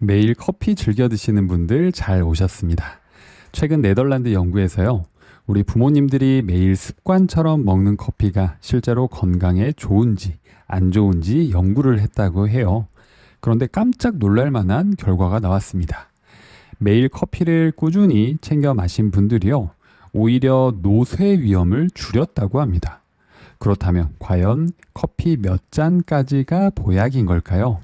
매일 커피 즐겨 드시는 분들 잘 오셨습니다. 최근 네덜란드 연구에서요, 우리 부모님들이 매일 습관처럼 먹는 커피가 실제로 건강에 좋은지 안 좋은지 연구를 했다고 해요. 그런데 깜짝 놀랄 만한 결과가 나왔습니다. 매일 커피를 꾸준히 챙겨 마신 분들이요, 오히려 노쇠 위험을 줄였다고 합니다. 그렇다면 과연 커피 몇 잔까지가 보약인 걸까요?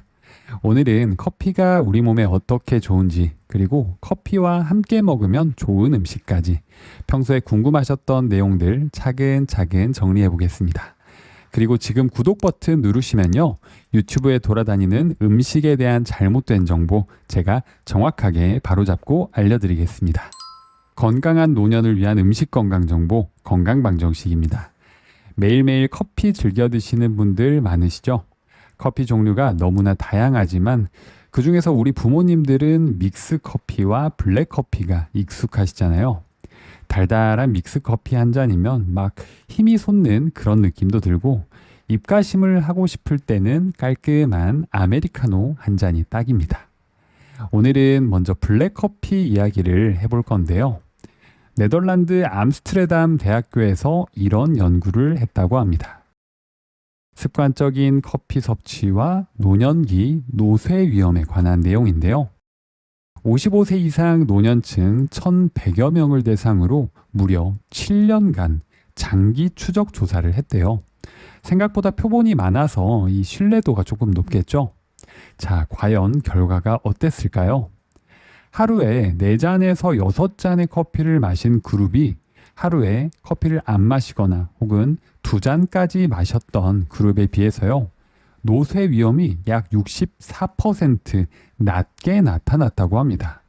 오늘은 커피가 우리 몸에 어떻게 좋은지, 그리고 커피와 함께 먹으면 좋은 음식까지 평소에 궁금하셨던 내용들 차근차근 정리해 보겠습니다. 그리고 지금 구독 버튼 누르시면요, 유튜브에 돌아다니는 음식에 대한 잘못된 정보 제가 정확하게 바로잡고 알려드리겠습니다. 건강한 노년을 위한 음식 건강 정보, 건강방정식입니다. 매일매일 커피 즐겨 드시는 분들 많으시죠? 커피 종류가 너무나 다양하지만 그 중에서 우리 부모님들은 믹스 커피와 블랙 커피가 익숙하시잖아요. 달달한 믹스 커피 한 잔이면 막 힘이 솟는 그런 느낌도 들고, 입가심을 하고 싶을 때는 깔끔한 아메리카노 한 잔이 딱입니다. 오늘은 먼저 블랙 커피 이야기를 해볼 건데요. 네덜란드 암스테르담 대학교에서 이런 연구를 했다고 합니다. 습관적인 커피 섭취와 노년기 노쇠 위험에 관한 내용인데요. 55세 이상 노년층 1,100여 명을 대상으로 무려 7년간 장기 추적 조사를 했대요. 생각보다 표본이 많아서 이 신뢰도가 조금 높겠죠? 자, 과연 결과가 어땠을까요? 하루에 4잔에서 6잔의 커피를 마신 그룹이 하루에 커피를 안 마시거나 혹은 2잔까지 마셨던 그룹에 비해서요, 노쇠 위험이 약 64% 낮게 나타났다고 합니다.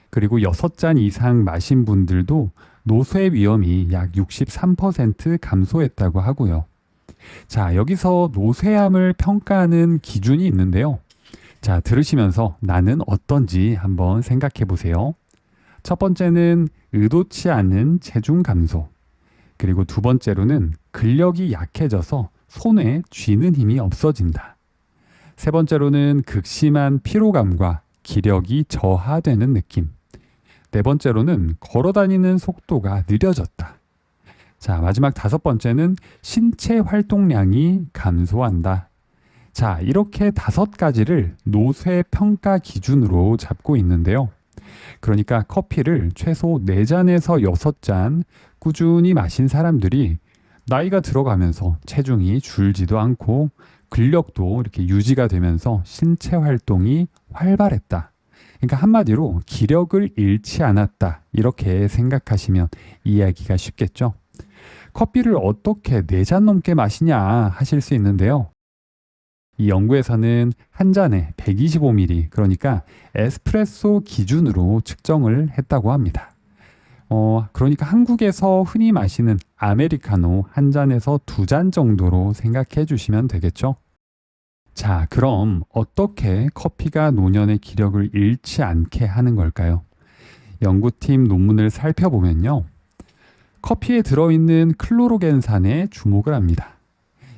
그리고 6잔 이상 마신 분들도 노쇠 위험이 약 63% 감소했다고 하고요. 자, 여기서 노쇠함을 평가하는 기준이 있는데요. 자, 들으시면서 나는 어떤지 한번 생각해 보세요. 첫 번째는 의도치 않은 체중 감소. 그리고 두 번째로는 근력이 약해져서 손에 쥐는 힘이 없어진다. 세 번째로는 극심한 피로감과 기력이 저하되는 느낌. 네 번째로는 걸어 다니는 속도가 느려졌다. 자, 마지막 다섯 번째는 신체 활동량이 감소한다. 자, 이렇게 5가지를 노쇠 평가 기준으로 잡고 있는데요. 그러니까 커피를 최소 4잔에서 6잔 꾸준히 마신 사람들이 나이가 들어가면서 체중이 줄지도 않고 근력도 이렇게 유지가 되면서 신체 활동이 활발했다. 그러니까 한마디로 기력을 잃지 않았다. 이렇게 생각하시면 이해하기가 쉽겠죠. 커피를 어떻게 4잔 넘게 마시냐 하실 수 있는데요. 이 연구에서는 한 잔에 125ml, 그러니까 에스프레소 기준으로 측정을 했다고 합니다. 그러니까 한국에서 흔히 마시는 아메리카노 한 잔에서 2잔 정도로 생각해 주시면 되겠죠. 자, 그럼 어떻게 커피가 노년의 기력을 잃지 않게 하는 걸까요? 연구팀 논문을 살펴보면요, 커피에 들어있는 클로로겐산에 주목을 합니다.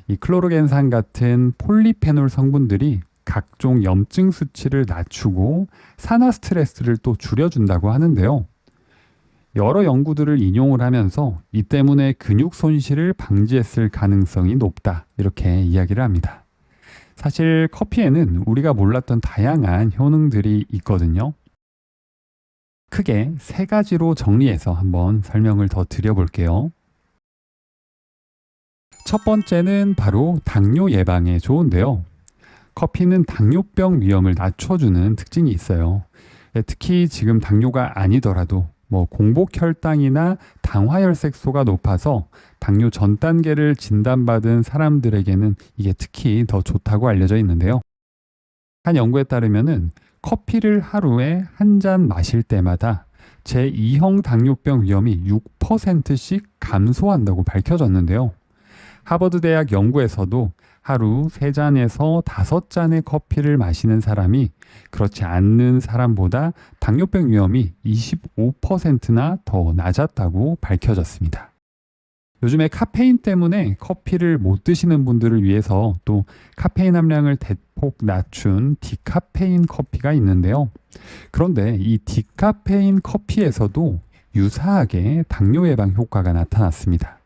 이 클로로겐산 같은 폴리페놀 성분들이 각종 염증 수치를 낮추고 산화 스트레스를 또 줄여준다고 하는데요. 여러 연구들을 인용을 하면서 이 때문에 근육 손실을 방지했을 가능성이 높다, 이렇게 이야기를 합니다. 사실 커피에는 우리가 몰랐던 다양한 효능들이 있거든요. 크게 3가지로 정리해서 한번 설명을 더 드려볼게요. 첫 번째는 바로 당뇨 예방에 좋은데요. 커피는 당뇨병 위험을 낮춰주는 특징이 있어요. 특히 지금 당뇨가 아니더라도 공복혈당이나 당화혈색소가 높아서 당뇨 전 단계를 진단받은 사람들에게는 이게 특히 더 좋다고 알려져 있는데요. 한 연구에 따르면은 커피를 하루에 한 잔 마실 때마다 제2형 당뇨병 위험이 6%씩 감소한다고 밝혀졌는데요. 하버드 대학 연구에서도 하루 3잔에서 5잔의 커피를 마시는 사람이 그렇지 않는 사람보다 당뇨병 위험이 25%나 더 낮았다고 밝혀졌습니다. 요즘에 카페인 때문에 커피를 못 드시는 분들을 위해서 또 카페인 함량을 대폭 낮춘 디카페인 커피가 있는데요. 그런데 이 디카페인 커피에서도 유사하게 당뇨 예방 효과가 나타났습니다.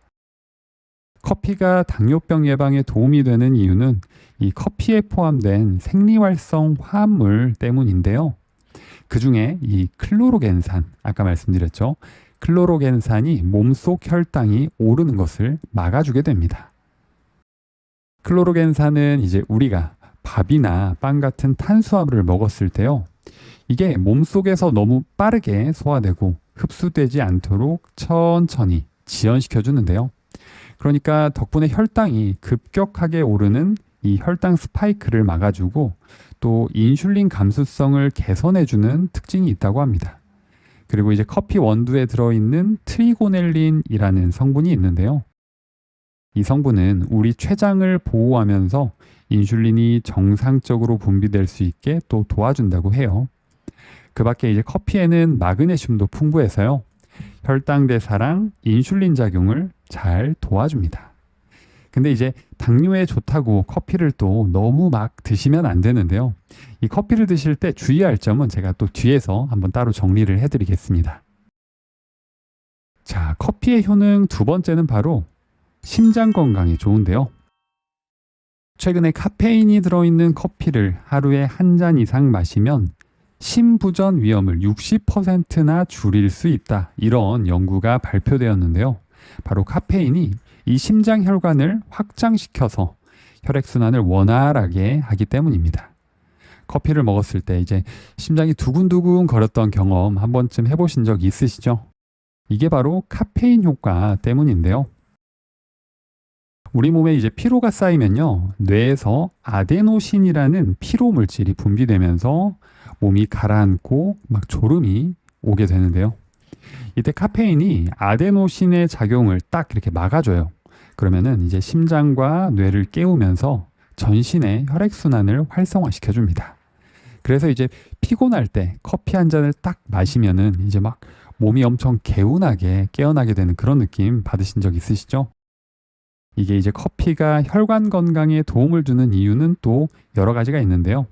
커피가 당뇨병 예방에 도움이 되는 이유는 이 커피에 포함된 생리활성 화합물 때문인데요. 그 중에 이 클로로겐산, 아까 말씀드렸죠. 클로로겐산이 몸속 혈당이 오르는 것을 막아주게 됩니다. 클로로겐산은 이제 우리가 밥이나 빵 같은 탄수화물을 먹었을 때요. 이게 몸속에서 너무 빠르게 소화되고 흡수되지 않도록 천천히 지연시켜 주는데요. 그러니까 덕분에 혈당이 급격하게 오르는 이 혈당 스파이크를 막아주고 또 인슐린 감수성을 개선해주는 특징이 있다고 합니다. 그리고 이제 커피 원두에 들어있는 트리고넬린이라는 성분이 있는데요. 이 성분은 우리 췌장을 보호하면서 인슐린이 정상적으로 분비될 수 있게 또 도와준다고 해요. 그 밖에 이제 커피에는 마그네슘도 풍부해서요. 혈당 대사랑 인슐린 작용을 잘 도와줍니다. 근데 이제 당뇨에 좋다고 커피를 또 너무 막 드시면 안 되는데요. 이 커피를 드실 때 주의할 점은 제가 또 뒤에서 한번 따로 정리를 해드리겠습니다. 자, 커피의 효능 두 번째는 바로 심장 건강에 좋은데요. 최근에 카페인이 들어있는 커피를 하루에 한 잔 이상 마시면 심부전 위험을 60%나 줄일 수 있다. 이런 연구가 발표되었는데요. 바로 카페인이 이 심장 혈관을 확장시켜서 혈액순환을 원활하게 하기 때문입니다. 커피를 먹었을 때 이제 심장이 두근두근 거렸던 경험 한 번쯤 해보신 적 있으시죠? 이게 바로 카페인 효과 때문인데요. 우리 몸에 이제 피로가 쌓이면요, 뇌에서 아데노신이라는 피로 물질이 분비되면서 몸이 가라앉고 막 졸음이 오게 되는데요. 이때 카페인이 아데노신의 작용을 딱 이렇게 막아줘요. 그러면은 이제 심장과 뇌를 깨우면서 전신의 혈액순환을 활성화시켜 줍니다. 그래서 이제 피곤할 때 커피 한 잔을 딱 마시면은 이제 막 몸이 엄청 개운하게 깨어나게 되는 그런 느낌 받으신 적 있으시죠? 이게 이제 커피가 혈관 건강에 도움을 주는 이유는 또 여러 가지가 있는데요.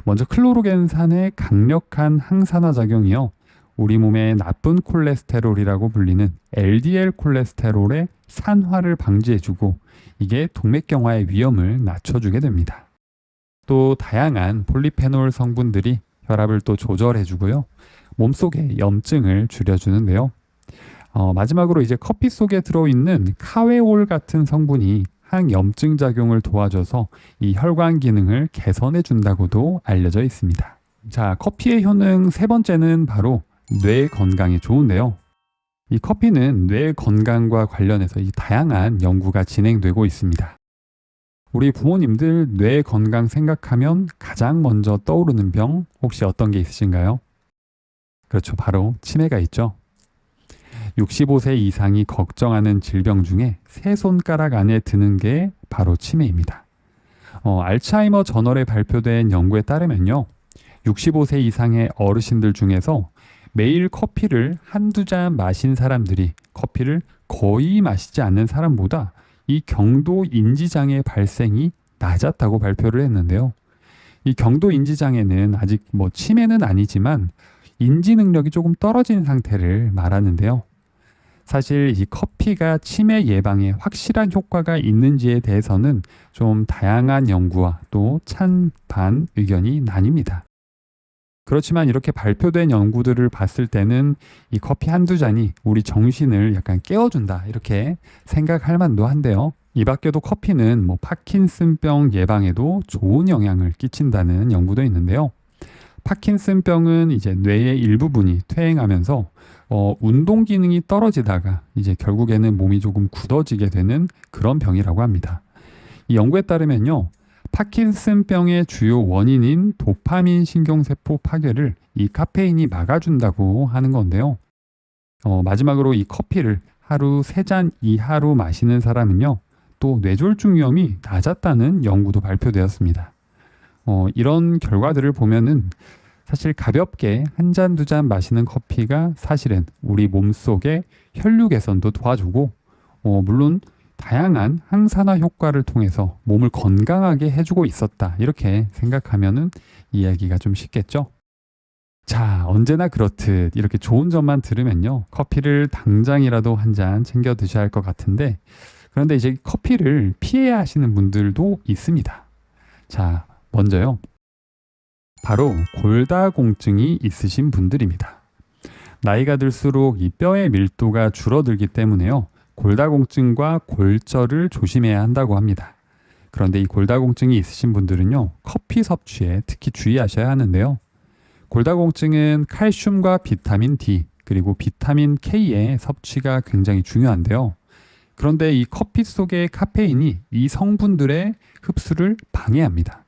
먼저 클로로겐산의 강력한 항산화 작용이요. 우리 몸의 나쁜 콜레스테롤이라고 불리는 LDL 콜레스테롤의 산화를 방지해주고 이게 동맥경화의 위험을 낮춰주게 됩니다. 또 다양한 폴리페놀 성분들이 혈압을 또 조절해주고요. 몸속의 염증을 줄여주는데요. 마지막으로 이제 커피 속에 들어있는 카웨올 같은 성분이 항염증 작용을 도와줘서 이 혈관 기능을 개선해 준다고도 알려져 있습니다. 자, 커피의 효능 세 번째는 바로 뇌 건강에 좋은데요. 이 커피는 뇌 건강과 관련해서 이 다양한 연구가 진행되고 있습니다. 우리 부모님들 뇌 건강 생각하면 가장 먼저 떠오르는 병 혹시 어떤 게 있으신가요? 그렇죠. 바로 치매가 있죠. 65세 이상이 걱정하는 질병 중에 세 손가락 안에 드는 게 바로 치매입니다. 알츠하이머 저널에 발표된 연구에 따르면요. 65세 이상의 어르신들 중에서 매일 커피를 한두 잔 마신 사람들이 커피를 거의 마시지 않는 사람보다 이 경도 인지장애 발생이 낮았다고 발표를 했는데요. 이 경도 인지장애는 아직 치매는 아니지만 인지 능력이 조금 떨어진 상태를 말하는데요. 사실 이 커피가 치매 예방에 확실한 효과가 있는지에 대해서는 좀 다양한 연구와 또 찬반 의견이 나뉩니다. 그렇지만 이렇게 발표된 연구들을 봤을 때는 이 커피 한두 잔이 우리 정신을 약간 깨워준다 이렇게 생각할 만도 한데요. 이 밖에도 커피는 파킨슨병 예방에도 좋은 영향을 끼친다는 연구도 있는데요. 파킨슨병은 이제 뇌의 일부분이 퇴행하면서 운동 기능이 떨어지다가 이제 결국에는 몸이 조금 굳어지게 되는 그런 병이라고 합니다. 이 연구에 따르면요. 파킨슨병의 주요 원인인 도파민 신경세포 파괴를 이 카페인이 막아준다고 하는 건데요. 마지막으로 이 커피를 하루 3잔 이하로 마시는 사람은요. 또 뇌졸중 위험이 낮았다는 연구도 발표되었습니다. 이런 결과들을 보면은 사실 가볍게 한 잔, 두 잔 마시는 커피가 사실은 우리 몸속의 혈류 개선도 도와주고 물론 다양한 항산화 효과를 통해서 몸을 건강하게 해주고 있었다. 이렇게 생각하면은 이야기가 좀 쉽겠죠. 자, 언제나 그렇듯 이렇게 좋은 점만 들으면요. 커피를 당장이라도 한 잔 챙겨 드셔야 할 것 같은데, 그런데 이제 커피를 피해야 하시는 분들도 있습니다. 자, 먼저요. 바로 골다공증이 있으신 분들입니다. 나이가 들수록 이 뼈의 밀도가 줄어들기 때문에요. 골다공증과 골절을 조심해야 한다고 합니다. 그런데 이 골다공증이 있으신 분들은요. 커피 섭취에 특히 주의하셔야 하는데요. 골다공증은 칼슘과 비타민 D 그리고 비타민 K의 섭취가 굉장히 중요한데요. 그런데 이 커피 속의 카페인이 이 성분들의 흡수를 방해합니다.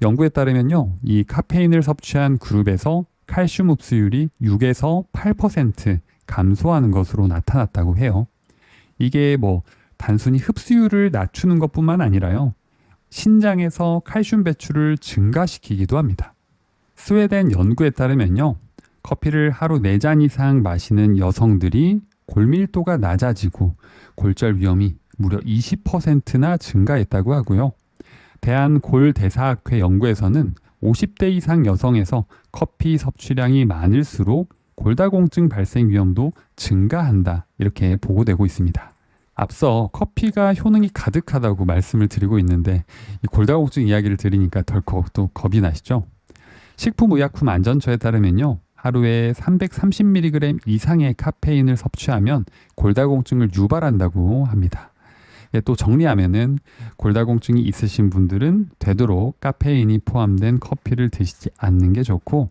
연구에 따르면요, 이 카페인을 섭취한 그룹에서 칼슘 흡수율이 6에서 8% 감소하는 것으로 나타났다고 해요. 이게 단순히 흡수율을 낮추는 것뿐만 아니라요, 신장에서 칼슘 배출을 증가시키기도 합니다. 스웨덴 연구에 따르면요, 커피를 하루 4잔 이상 마시는 여성들이 골밀도가 낮아지고 골절 위험이 무려 20%나 증가했다고 하고요. 대한골대사학회 연구에서는 50대 이상 여성에서 커피 섭취량이 많을수록 골다공증 발생 위험도 증가한다. 이렇게 보고되고 있습니다. 앞서 커피가 효능이 가득하다고 말씀을 드리고 있는데 이 골다공증 이야기를 들으니까 덜컥 또 겁이 나시죠? 식품의약품안전처에 따르면요. 하루에 330mg 이상의 카페인을 섭취하면 골다공증을 유발한다고 합니다. 또 정리하면은 골다공증이 있으신 분들은 되도록 카페인이 포함된 커피를 드시지 않는 게 좋고,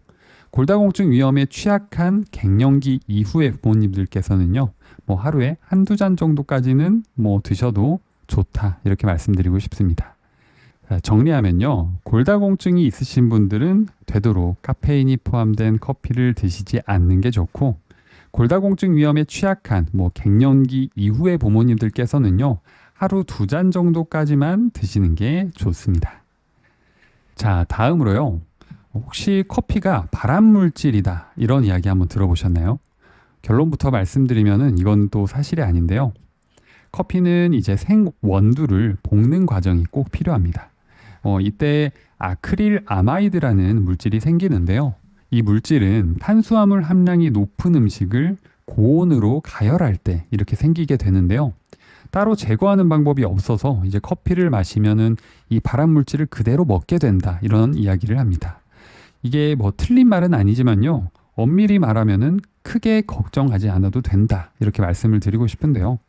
골다공증 위험에 취약한 갱년기 이후의 부모님들께서는요, 하루에 한두 잔 정도까지는 드셔도 좋다. 이렇게 말씀드리고 싶습니다. 정리하면요, 골다공증이 있으신 분들은 되도록 카페인이 포함된 커피를 드시지 않는 게 좋고, 골다공증 위험에 취약한 갱년기 이후의 부모님들께서는요, 하루 2잔 정도까지만 드시는 게 좋습니다. 자, 다음으로요. 혹시 커피가 발암물질이다 이런 이야기 한번 들어보셨나요? 결론부터 말씀드리면은 이건 또 사실이 아닌데요. 커피는 이제 생원두를 볶는 과정이 꼭 필요합니다. 이때 아크릴아마이드라는 물질이 생기는데요. 이 물질은 탄수화물 함량이 높은 음식을 고온으로 가열할 때 이렇게 생기게 되는데요. 따로 제거하는 방법이 없어서 이제 커피를 마시면은 이 발암 물질을 그대로 먹게 된다. 이런 이야기를 합니다. 이게 틀린 말은 아니지만요. 엄밀히 말하면은 크게 걱정하지 않아도 된다. 이렇게 말씀을 드리고 싶은데요.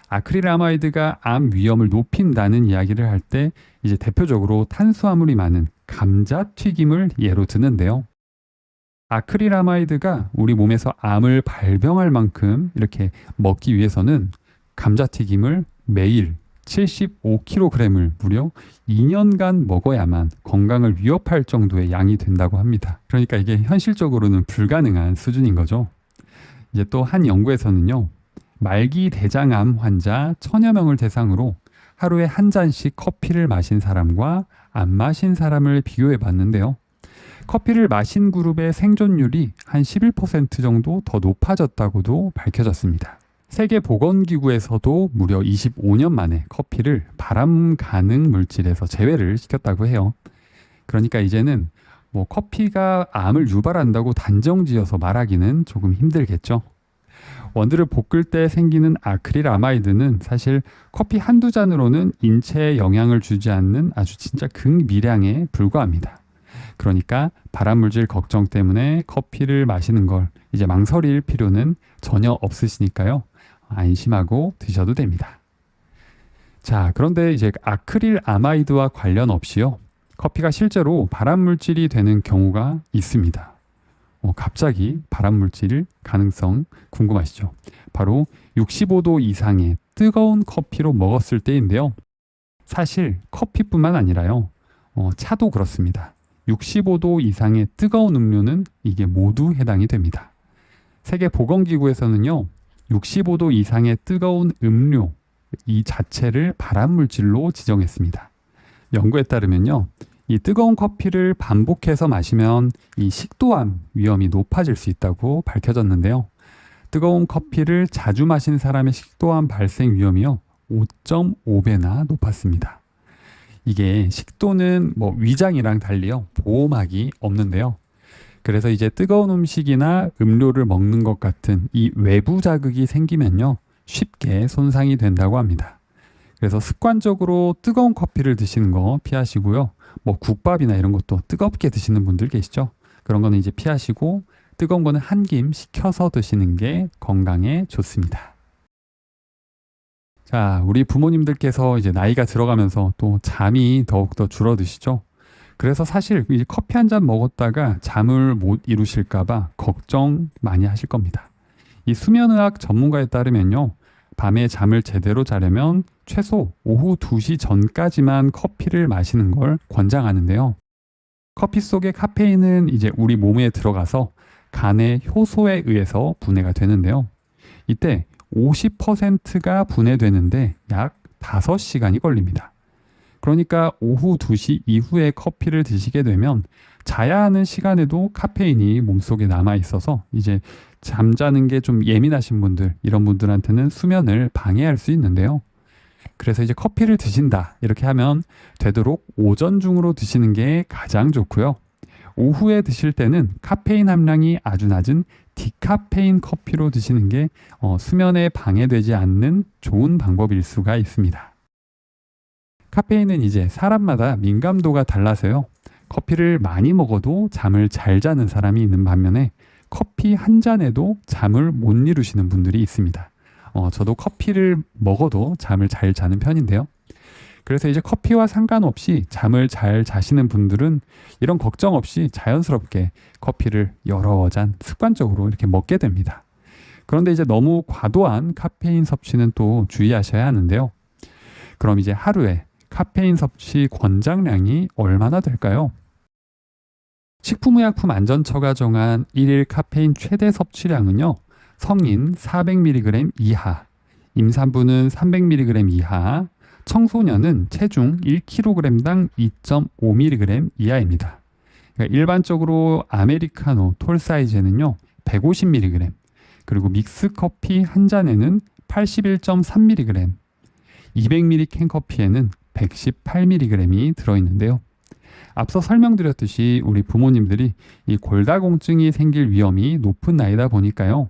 아크릴아마이드가 암 위험을 높인다는 이야기를 할 때 이제 대표적으로 탄수화물이 많은 감자튀김을 예로 드는데요. 아크릴아마이드가 우리 몸에서 암을 발병할 만큼 이렇게 먹기 위해서는 감자튀김을 매일 75kg을 무려 2년간 먹어야만 건강을 위협할 정도의 양이 된다고 합니다. 그러니까 이게 현실적으로는 불가능한 수준인 거죠. 이제 또 한 연구에서는요. 말기 대장암 환자 1000여 명을 대상으로 하루에 한 잔씩 커피를 마신 사람과 안 마신 사람을 비교해 봤는데요. 커피를 마신 그룹의 생존율이 한 11% 정도 더 높아졌다고도 밝혀졌습니다. 세계보건기구에서도 무려 25년 만에 커피를 발암 가능 물질에서 제외를 시켰다고 해요. 그러니까 이제는 커피가 암을 유발한다고 단정지어서 말하기는 조금 힘들겠죠. 원두를 볶을 때 생기는 아크릴아마이드는 사실 커피 한두 잔으로는 인체에 영향을 주지 않는 아주 진짜 극미량에 불과합니다. 그러니까 발암물질 걱정 때문에 커피를 마시는 걸 이제 망설일 필요는 전혀 없으시니까요. 안심하고 드셔도 됩니다. 자, 그런데 이제 아크릴아마이드와 관련 없이요. 커피가 실제로 발암물질이 되는 경우가 있습니다. 갑자기 발암물질 가능성 궁금하시죠? 바로 65도 이상의 뜨거운 커피로 먹었을 때인데요. 사실 커피뿐만 아니라요. 차도 그렇습니다. 65도 이상의 뜨거운 음료는 이게 모두 해당이 됩니다. 세계보건기구에서는요. 65도 이상의 뜨거운 음료 이 자체를 발암물질로 지정했습니다. 연구에 따르면요. 이 뜨거운 커피를 반복해서 마시면 이 식도암 위험이 높아질 수 있다고 밝혀졌는데요. 뜨거운 커피를 자주 마신 사람의 식도암 발생 위험이요 5.5배나 높았습니다. 이게 식도는 뭐 위장이랑 달리요 보호막이 없는데요. 그래서 이제 뜨거운 음식이나 음료를 먹는 것 같은 이 외부 자극이 생기면요 쉽게 손상이 된다고 합니다. 그래서 습관적으로 뜨거운 커피를 드시는 거 피하시고요. 뭐 국밥이나 이런 것도 뜨겁게 드시는 분들 계시죠? 그런 거는 이제 피하시고 뜨거운 거는 한 김 식혀서 드시는 게 건강에 좋습니다. 자, 우리 부모님들께서 이제 나이가 들어가면서 또 잠이 더욱더 줄어드시죠? 그래서 사실 이 커피 한 잔 먹었다가 잠을 못 이루실까봐 걱정 많이 하실 겁니다. 이 수면의학 전문가에 따르면요. 밤에 잠을 제대로 자려면 최소 오후 2시 전까지만 커피를 마시는 걸 권장하는데요. 커피 속의 카페인은 이제 우리 몸에 들어가서 간의 효소에 의해서 분해가 되는데요. 이때 50%가 분해되는데 약 5시간이 걸립니다. 그러니까 오후 2시 이후에 커피를 드시게 되면 자야 하는 시간에도 카페인이 몸속에 남아 있어서 이제 잠자는 게 좀 예민하신 분들, 이런 분들한테는 수면을 방해할 수 있는데요. 그래서 이제 커피를 드신다 이렇게 하면 되도록 오전 중으로 드시는 게 가장 좋고요. 오후에 드실 때는 카페인 함량이 아주 낮은 디카페인 커피로 드시는 게 수면에 방해되지 않는 좋은 방법일 수가 있습니다. 카페인은 이제 사람마다 민감도가 달라서요. 커피를 많이 먹어도 잠을 잘 자는 사람이 있는 반면에 커피 한 잔에도 잠을 못 이루시는 분들이 있습니다. 저도 커피를 먹어도 잠을 잘 자는 편인데요. 그래서 이제 커피와 상관없이 잠을 잘 자시는 분들은 이런 걱정 없이 자연스럽게 커피를 여러 잔 습관적으로 이렇게 먹게 됩니다. 그런데 이제 너무 과도한 카페인 섭취는 또 주의하셔야 하는데요. 그럼 이제 하루에 카페인 섭취 권장량이 얼마나 될까요? 식품의약품안전처가 정한 1일 카페인 최대 섭취량은요. 성인 400mg 이하, 임산부는 300mg 이하, 청소년은 체중 1kg당 2.5mg 이하입니다. 그러니까 일반적으로 아메리카노 톨 사이즈는요 150mg, 그리고 믹스커피 한 잔에는 81.3mg, 200ml 캔커피에는 118mg이 들어있는데요. 앞서 설명드렸듯이 우리 부모님들이 이 골다공증이 생길 위험이 높은 나이다 보니까요.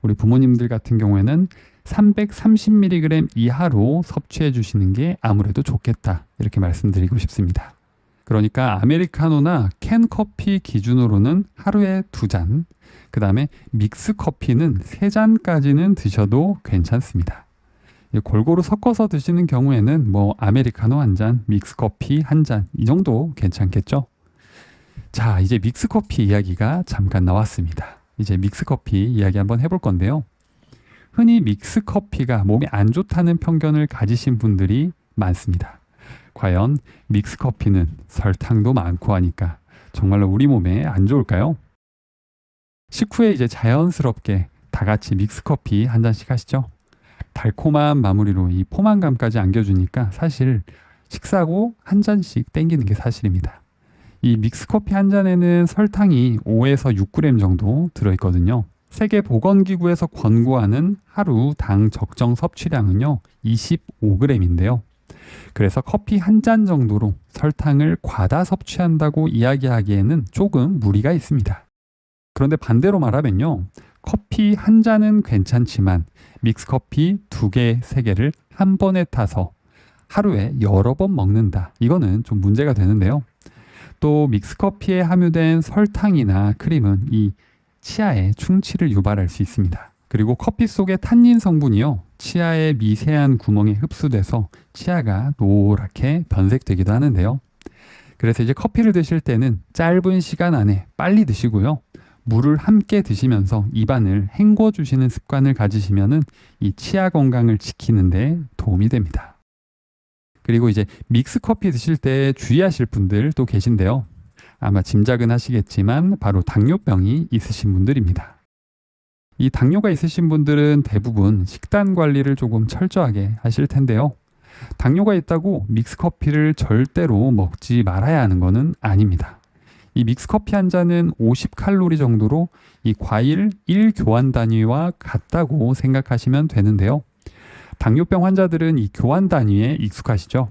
우리 부모님들 같은 경우에는 330mg 이하로 섭취해 주시는 게 아무래도 좋겠다 이렇게 말씀드리고 싶습니다. 그러니까 아메리카노나 캔커피 기준으로는 하루에 2잔, 그 다음에 믹스커피는 3잔까지는 드셔도 괜찮습니다. 골고루 섞어서 드시는 경우에는 뭐 아메리카노 한 잔, 믹스커피 한 잔 이 정도 괜찮겠죠? 자, 이제 믹스커피 이야기가 잠깐 나왔습니다. 이제 믹스커피 이야기 한번 해볼 건데요. 흔히 믹스커피가 몸에 안 좋다는 편견을 가지신 분들이 많습니다. 과연 믹스커피는 설탕도 많고 하니까 정말로 우리 몸에 안 좋을까요? 식후에 이제 자연스럽게 다 같이 믹스커피 한 잔씩 하시죠. 달콤한 마무리로 이 포만감까지 안겨주니까 사실 식사하고 한 잔씩 땡기는 게 사실입니다. 이 믹스커피 한 잔에는 설탕이 5에서 6g 정도 들어있거든요. 세계보건기구에서 권고하는 하루 당 적정 섭취량은요 25g인데요. 그래서 커피 한 잔 정도로 설탕을 과다 섭취한다고 이야기하기에는 조금 무리가 있습니다. 그런데 반대로 말하면요, 커피 한 잔은 괜찮지만 믹스커피 2개, 3개를 한 번에 타서 하루에 여러 번 먹는다. 이거는 좀 문제가 되는데요. 또 믹스커피에 함유된 설탕이나 크림은 이 치아에 충치를 유발할 수 있습니다. 그리고 커피 속의 탄닌 성분이요, 치아의 미세한 구멍에 흡수돼서 치아가 노랗게 변색되기도 하는데요. 그래서 이제 커피를 드실 때는 짧은 시간 안에 빨리 드시고요. 물을 함께 드시면서 입안을 헹궈 주시는 습관을 가지시면은 이 치아 건강을 지키는 데 도움이 됩니다. 그리고 이제 믹스 커피 드실 때 주의하실 분들 또 계신데요. 아마 짐작은 하시겠지만 바로 당뇨병이 있으신 분들입니다. 이 당뇨가 있으신 분들은 대부분 식단 관리를 조금 철저하게 하실 텐데요. 당뇨가 있다고 믹스 커피를 절대로 먹지 말아야 하는 것은 아닙니다. 이 믹스커피 한 잔은 50칼로리 정도로 이 과일 1교환 단위와 같다고 생각하시면 되는데요. 당뇨병 환자들은 이 교환 단위에 익숙하시죠?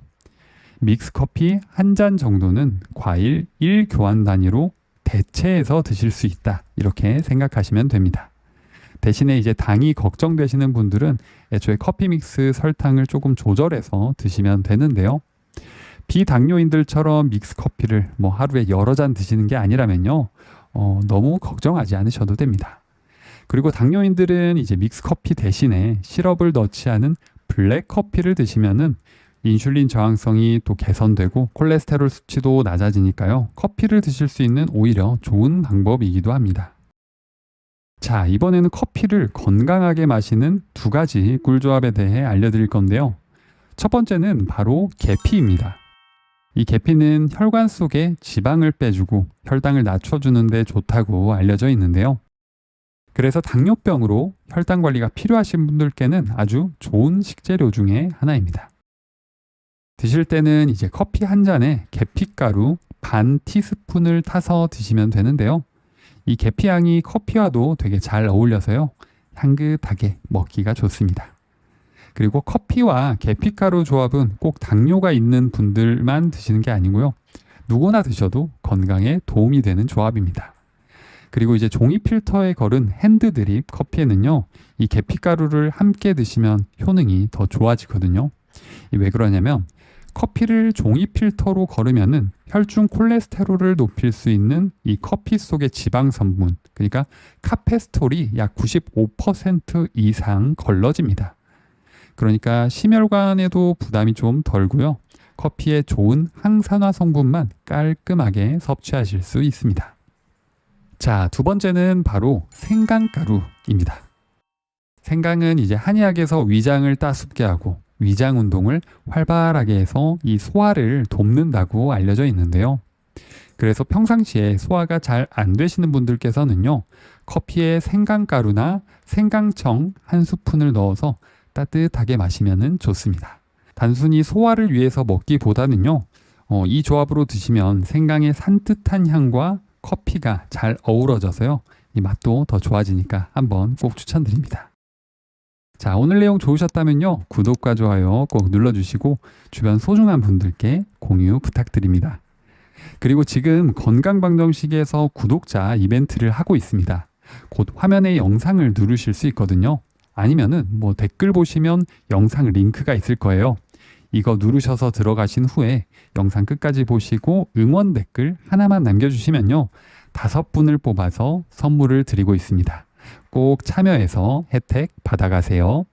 믹스커피 한 잔 정도는 과일 1교환 단위로 대체해서 드실 수 있다. 이렇게 생각하시면 됩니다. 대신에 이제 당이 걱정되시는 분들은 애초에 커피 믹스 설탕을 조금 조절해서 드시면 되는데요. 비당뇨인들처럼 믹스커피를 뭐 하루에 여러 잔 드시는 게 아니라면요. 너무 걱정하지 않으셔도 됩니다. 그리고 당뇨인들은 이제 믹스커피 대신에 시럽을 넣지 않은 블랙커피를 드시면은 인슐린 저항성이 또 개선되고 콜레스테롤 수치도 낮아지니까요. 커피를 드실 수 있는 오히려 좋은 방법이기도 합니다. 자, 이번에는 커피를 건강하게 마시는 두 가지 꿀조합에 대해 알려드릴 건데요. 첫 번째는 바로 계피입니다. 이 계피는 혈관 속에 지방을 빼주고 혈당을 낮춰주는 데 좋다고 알려져 있는데요. 그래서 당뇨병으로 혈당 관리가 필요하신 분들께는 아주 좋은 식재료 중에 하나입니다. 드실 때는 이제 커피 한 잔에 계피가루 반 티스푼을 타서 드시면 되는데요. 이 계피향이 커피와도 되게 잘 어울려서요. 향긋하게 먹기가 좋습니다. 그리고 커피와 계피가루 조합은 꼭 당뇨가 있는 분들만 드시는 게 아니고요. 누구나 드셔도 건강에 도움이 되는 조합입니다. 그리고 이제 종이 필터에 걸은 핸드드립 커피에는요. 이 계피가루를 함께 드시면 효능이 더 좋아지거든요. 왜 그러냐면 커피를 종이 필터로 거르면은 혈중 콜레스테롤을 높일 수 있는 이 커피 속의 지방 성분, 그러니까 카페스톨이 약 95% 이상 걸러집니다. 그러니까 심혈관에도 부담이 좀 덜고요. 커피에 좋은 항산화 성분만 깔끔하게 섭취하실 수 있습니다. 자, 두 번째는 바로 생강가루입니다. 생강은 이제 한의학에서 위장을 따숩게 하고 위장 운동을 활발하게 해서 이 소화를 돕는다고 알려져 있는데요. 그래서 평상시에 소화가 잘 안 되시는 분들께서는요. 커피에 생강가루나 생강청 한 스푼을 넣어서 따뜻하게 마시면 좋습니다. 단순히 소화를 위해서 먹기보다는요. 이 조합으로 드시면 생강의 산뜻한 향과 커피가 잘 어우러져서요. 이 맛도 더 좋아지니까 한번 꼭 추천드립니다. 자, 오늘 내용 좋으셨다면요. 구독과 좋아요 꼭 눌러주시고 주변 소중한 분들께 공유 부탁드립니다. 그리고 지금 건강방정식에서 구독자 이벤트를 하고 있습니다. 곧 화면에 영상을 누르실 수 있거든요. 아니면은 뭐 댓글 보시면 영상 링크가 있을 거예요. 이거 누르셔서 들어가신 후에 영상 끝까지 보시고 응원 댓글 하나만 남겨주시면요. 5분을 뽑아서 선물을 드리고 있습니다. 꼭 참여해서 혜택 받아가세요.